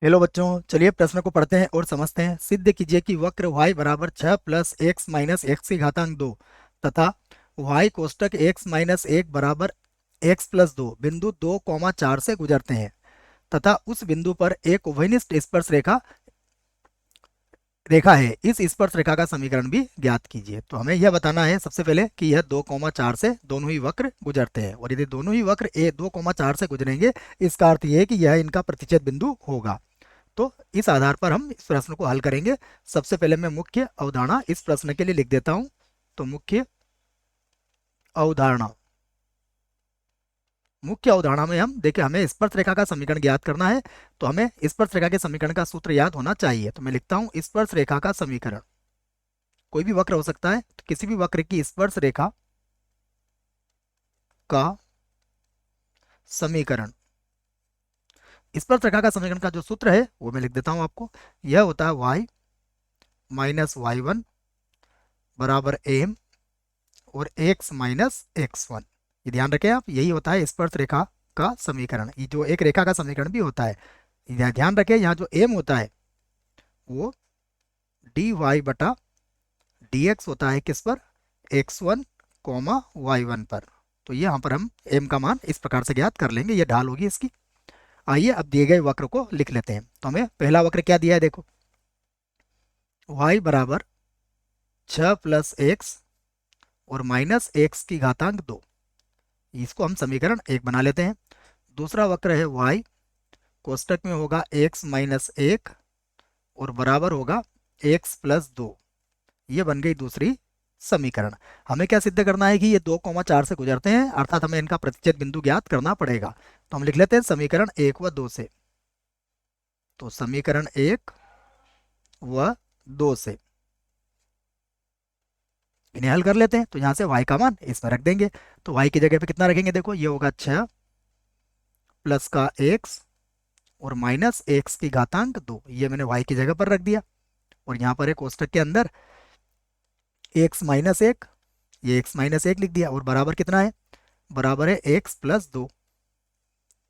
Hello बच्चों, चलिए प्रश्न को पढ़ते हैं और समझते हैं। सिद्ध कीजिए कि वक्र y बराबर 6 प्लस एक्स माइनस एक्स की घातांक 2 तथा y कोष्टक x माइनस 1 बराबर x प्लस 2 बिंदु 2,4 से गुजरते हैं तथा उस बिंदु पर एक उभयनिष्ठ स्पर्श रेखा रेखा है। इस स्पर्श रेखा का समीकरण भी ज्ञात कीजिए। तो हमें यह बताना है सबसे पहले कि यह 2,4 से दोनों ही वक्र गुजरते हैं, और यदि दोनों ही वक्र 2,4 से गुजरेंगे, इसका अर्थ यह है कि यह इनका प्रतिच्छेद बिंदु होगा। तो इस आधार पर हम इस प्रश्न को हल करेंगे। सबसे पहले मैं मुख्य अवधारणा इस प्रश्न के लिए लिख देता हूं। तो अवधारणा मुख्य अवधारणा में हम देखिए, हमें स्पर्श रेखा का समीकरण ज्ञात करना है। तो हमें स्पर्श रेखा के समीकरण का सूत्र याद होना चाहिए। तो मैं लिखता हूं स्पर्श रेखा का समीकरण। कोई भी वक्र हो सकता है, तो किसी भी वक्र की स्पर्श रेखा का समीकरण, स्पर्श रेखा का समीकरण का जो सूत्र है वो मैं लिख देता हूं आपको। यह होता है y माइनस वाई वन बराबर एम और x माइनस एक्स वन। ये ध्यान रखें आप, यही होता है स्पर्श रेखा का समीकरण। ये जो एक रेखा का समीकरण भी होता है, ध्यान रखें, यहाँ जो m होता है वो dy बटा dx होता है। किस पर? x1 कॉमा y1 पर। तो ये यहाँ पर हम m का मान इस प्रकार से ज्ञात कर लेंगे, ये ढाल होगी इसकी। आइए अब दिए गए वक्र को लिख लेते हैं। तो हमें पहला वक्र क्या दिया है, देखो y बराबर 6 प्लस एक्स और माइनस एक्स की घातांक 2। इसको हम समीकरण 1 बना लेते हैं। दूसरा वक्र है y, कोष्टक में होगा x माइनस 1 और बराबर होगा x प्लस 2। ये बन गई दूसरी समीकरण। हमें क्या सिद्ध करना है कि ये 2,4 से गुजरते हैं, अर्थात हमें इनका प्रतिच्छेद बिंदु ज्ञात करना पड़ेगा। तो हम लिख लेते हैं समीकरण 1 व 2 से। तो समीकरण 1 व 2 से इन्हें हल कर लेते हैं। तो यहाँ से y का मान इसमें रख देंगे। तो y की जगह पे कितना रखेंगे, देखो ये होगा 6 प्लस का x और माइनस एक्स की घातांक 2। ये मैंने y की जगह पर रख दिया। और यहाँ पर है कोष्टक के अंदर x माइनस 1, ये x माइनस 1 लिख दिया, और बराबर कितना है, बराबर है x प्लस 2।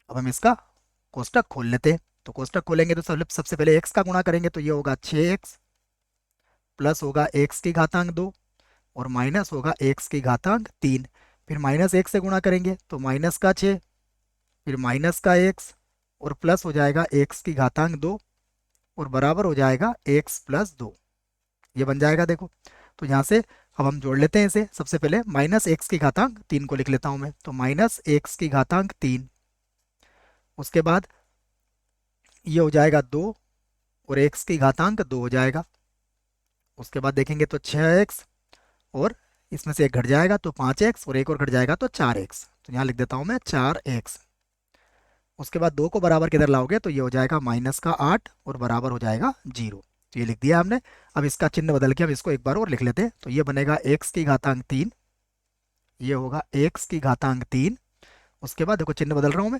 अब हम इसका कोष्टक खोल लेते हैं। तो कोष्टक खोलेंगे तो सबसे पहले x का गुणा करेंगे। तो ये होगा 6x प्लस होगा x की घातांक 2 और माइनस होगा x की घातांक 3। फिर माइनस 1 से गुणा करेंगे तो माइनस का 6, फिर माइनस का x और प्लस हो जाएगा x की घातांक 2 और बराबर हो जाएगा x प्लस 2। ये बन जाएगा देखो। तो यहाँ से अब हम जोड़ लेते हैं इसे। सबसे पहले माइनस एक्स की घातांक 3 को लिख लेता हूँ मैं। तो माइनस एक्स की घातांक 3, उसके बाद ये हो जाएगा 2 और एक्स की घातांक 2 हो जाएगा। उसके बाद देखेंगे तो 6x और इसमें से एक घट जाएगा तो 5x और एक और घट जाएगा तो 4x। तो यहाँ लिख देता हूँ मैं 4x। उसके बाद 2 को बराबर किधर लाओगे तो ये हो जाएगा माइनस का 8 और बराबर हो जाएगा 0। तो ये लिख दिया हमने। अब इसका चिन्ह बदल के हम इसको एक बार और लिख लेते हैं। तो ये बनेगा x की घातांक 3, ये होगा x की घातांक 3। उसके बाद देखो चिन्ह बदल रहा हूँ मैं।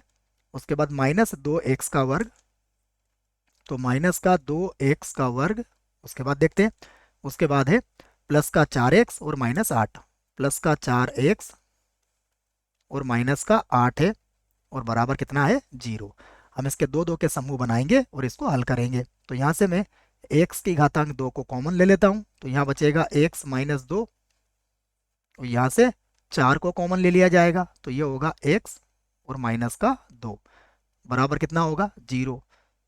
उसके बाद माइनस 2x का वर्ग, तो माइनस का 2x का वर्ग। उसके बाद देखते हैं, उसके बाद है प्लस का 4x और माइनस 8, प्लस का 4x और माइनस का 8 है और बराबर कितना है 0। हम इसके दो दो के समूह बनाएंगे और इसको हल करेंगे। तो यहाँ से मैं x की घातांक 2 को कॉमन ले लेता हूँ। तो यहाँ बचेगा x माइनस 2 और यहाँ से 4 को कॉमन ले लिया जाएगा। तो ये होगा x और माइनस का 2 बराबर कितना होगा 0।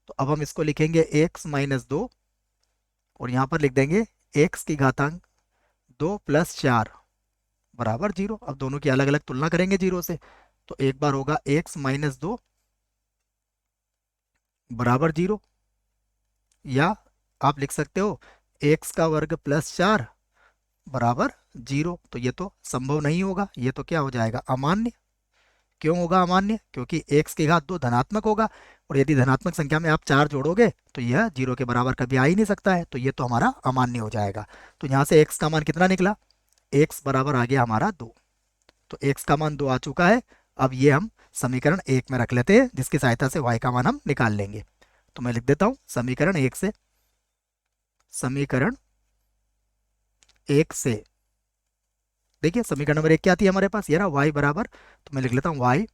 तो अब हम इसको लिखेंगे x माइनस 2 और यहाँ पर लिख देंगे x की घातांक 2 प्लस 4 बराबर 0। अब दोनों की अलग अलग तुलना करेंगे 0 से। तो एक बार होगा x माइनस 2 बराबर 0, या आप लिख सकते हो x का वर्ग प्लस 4 बराबर 0। तो ये तो संभव नहीं होगा, ये तो क्या हो जाएगा अमान्य। क्यों होगा अमान्य? क्योंकि x की घात 2 धनात्मक होगा, और यदि धनात्मक संख्या में आप 4 जोड़ोगे तो यह 0 के बराबर कभी आ ही नहीं सकता है। तो ये तो हमारा अमान्य हो जाएगा। तो यहाँ से x का मान कितना निकला, x बराबर आ गया हमारा 2। तो x का मान 2 आ चुका है। अब ये हम समीकरण 1 में रख लेते हैं, जिसकी सहायता से y का मान हम निकाल लेंगे। तो मैं लिख देता हूँ समीकरण 1 से, समीकरण 1 से देखिए समीकरण नंबर 1 क्या थी हमारे पास, ये रहा y बराबर। तो मैं लिख लेता हूँ y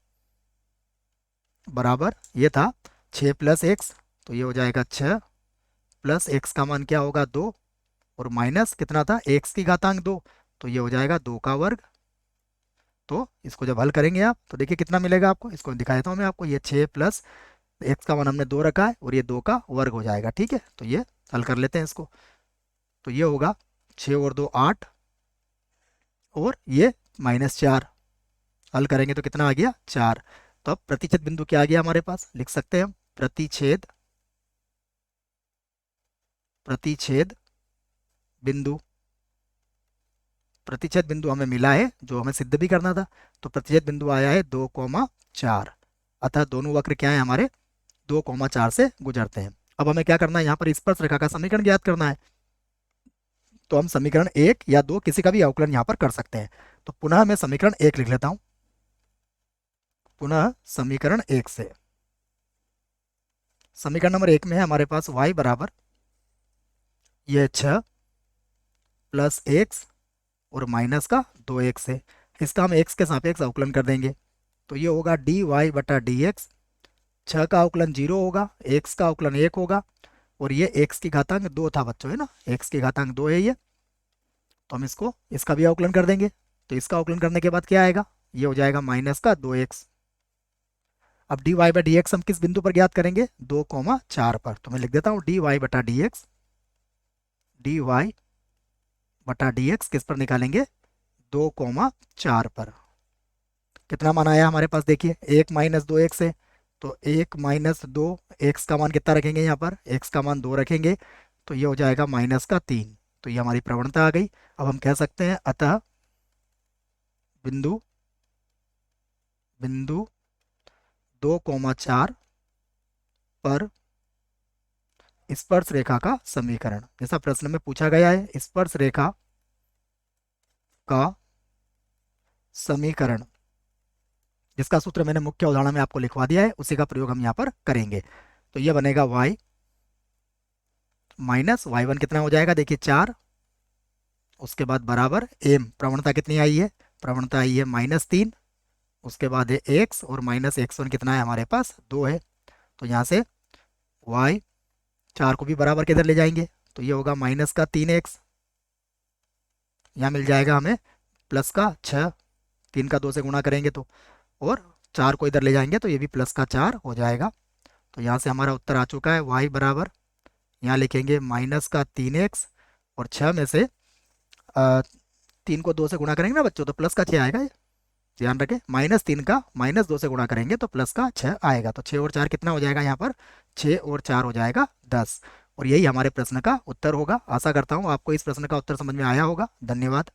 बराबर, ये था 6 प्लस एक्स, तो ये हो जाएगा 6 प्लस एक्स का मान क्या होगा 2 और माइनस कितना था एक्स की घातांक 2, तो ये हो जाएगा 2 का वर्ग। तो इसको जब हल करेंगे आप तो देखिए कितना मिलेगा आपको, इसको दिखा देता हूँ मैं आपको। ये 6 प्लस एक्स का मान हमने 2 रखा है और ये 2 का वर्ग हो जाएगा। ठीक है, तो ये हल कर लेते हैं इसको। तो ये होगा 6 और 2 8 और ये -4। हल करेंगे तो कितना आ गया 4। तो अब प्रतिच्छेद बिंदु क्या आ गया हमारे पास, लिख सकते हैं हम प्रतिच्छेद प्रतिच्छेद बिंदु। प्रतिच्छेद बिंदु हमें मिला है जो हमें सिद्ध भी करना था। तो प्रतिच्छेद बिंदु आया है 2,4। अतः दोनों वक्र क्या है हमारे 2,4 से गुजरते हैं। अब हमें क्या करना है, यहाँ पर स्पर्श रेखा का समीकरण ज्ञात करना है। तो हम समीकरण 1 या 2 किसी का भी अवकलन यहाँ पर कर सकते हैं। तो पुनः मैं समीकरण 1 लिख लेता हूँ। पुनः समीकरण 1 से समीकरण नंबर 1 में है हमारे पास y बराबर ये 6 प्लस एक्स और माइनस का 2x है। इसका हम x के सापेक्ष अवकलन कर देंगे। तो ये होगा dy बटा डी एक्स। 6 का अवकलन 0 होगा, x का अवकलन 1 होगा और ये x की घातांक 2 था बच्चों, है ना, x की घातांक 2 है ये। तो हम इसका भी अवकलन कर देंगे। तो इसका अवकलन करने के बाद क्या आएगा, ये हो जाएगा माइनस का 2x। अब dy बाई डी एक्स हम किस बिंदु पर ज्ञात करेंगे, 2,4 पर। तो मैं लिख देता हूँ dy बटा डी एक्स। dy बटा डी एक्स किस पर निकालेंगे, 2,4 पर। कितना मान आया हमारे पास, देखिए 1 माइनस 2x है। तो 1 माइनस 2, एक्स का मान कितना रखेंगे यहाँ पर, एक्स का मान 2 रखेंगे। तो ये हो जाएगा माइनस का 3। तो ये हमारी प्रवणता आ गई। अब हम कह सकते हैं अतः बिंदु बिंदु 2,4 पर स्पर्श रेखा का समीकरण, जैसा प्रश्न में पूछा गया है, स्पर्श रेखा का समीकरण जिसका सूत्र मैंने मुख्य उदाहरण में आपको लिखवा दिया है, उसी का प्रयोग हम यहाँ पर करेंगे। तो ये बनेगा y माइनस y1 कितना हो जाएगा, देखिए 4। उसके बाद बराबर m, प्रवणता कितनी आई है, प्रवणता आई है -3। उसके बाद है x और माइनस x1 कितना है हमारे पास 2 है। तो यहाँ से y 4 को भी बराबर किधर ले जाएंगे, तो ये होगा माइनस का 3x। यहाँ मिल जाएगा हमें प्लस का 6, 3 का 2 से गुणा करेंगे तो, और 4 को इधर ले जाएंगे तो ये भी प्लस का 4 हो जाएगा। तो यहाँ से हमारा उत्तर आ चुका है y बराबर, यहाँ लिखेंगे माइनस का 3x और 6 में से 3 को 2 से गुणा करेंगे ना बच्चों तो प्लस का 6 आएगा। ये ध्यान रखें, -3 का -2 से गुणा करेंगे तो प्लस का 6 आएगा। तो 6 और 4 कितना हो जाएगा यहाँ पर, 6 और 4 हो जाएगा 10। और यही हमारे प्रश्न का उत्तर होगा। आशा करता हूँ आपको इस प्रश्न का उत्तर समझ में आया होगा। धन्यवाद।